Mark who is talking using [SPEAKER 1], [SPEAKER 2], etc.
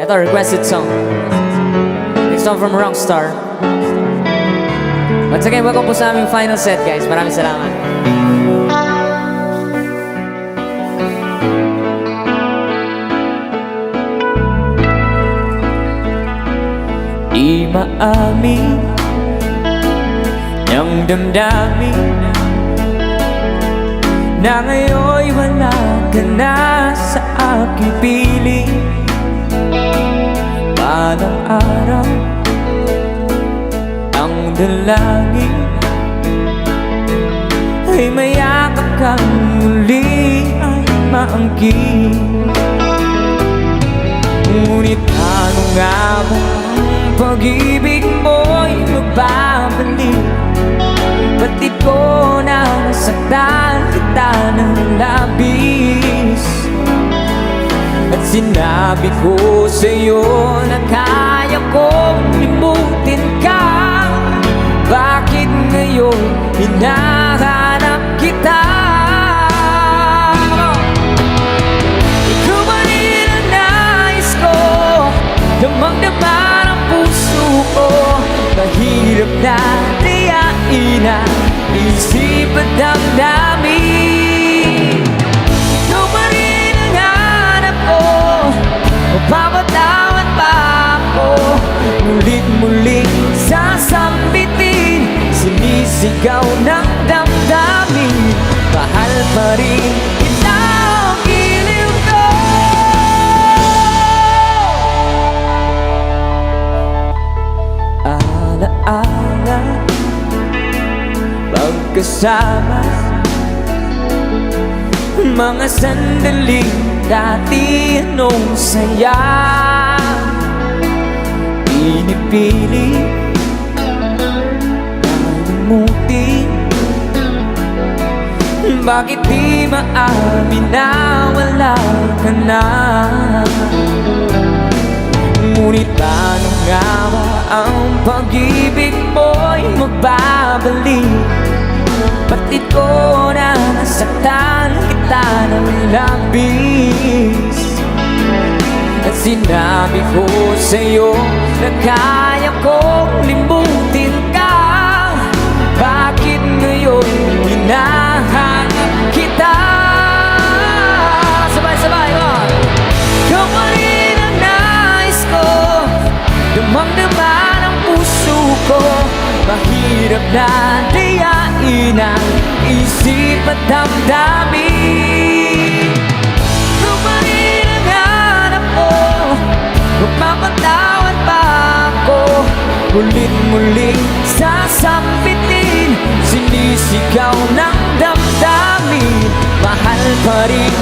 [SPEAKER 1] Ito, requested song. Next song from Rockstar. Once again, welcome po sa aming final set, guys. Maraming salamat. Di maamin niyang damdamin na ngayon'y wala ka na sa aking piling. Balang araw ang dalangin ay mayakap kang muli ay maangkin. Ngunit ano nga ba ang pag-ibig mo'y magbabalik? Batid ko na nasaktan kita ng labis, at sinabi ko sa'yo na kaya kong limutin ka. Bakit ngayon hinahanap kita? Ikaw ba rin ang nais ko? Damang-dama ng puso ko. Mahirap na tiyain ang isip at damdamin. Ikaw ba rin ang hanap ko? Mapapatawad pa ako? Mulit-muling sasambitin, sinisigaw ng damdamin. Mahal pa rin kita ang giliw ko. Alaala pagkasama, mga sandaling dati anong saya. Pinipili nalimutin, bakit di maamin na wala ka na? Ngunit paano nga ba ang pag-ibig mo'y magbabalik? Batid ko na nasaktan kita ng labis, at sinabi ko sa'yo na kaya kong limutin ka. Bakit ngayon hinahanap kita? Sabay-sabay mo! Ikaw pa rin ang nais ko, damang-dama ng puso ko. Mahirap na tiyain ang isip at damdamin. Ikaw pa rin ang hanap ko, magpapatawad pa ako? Mulit-muling sasampitin, sinisigaw ng damdamin. Mahal pa rin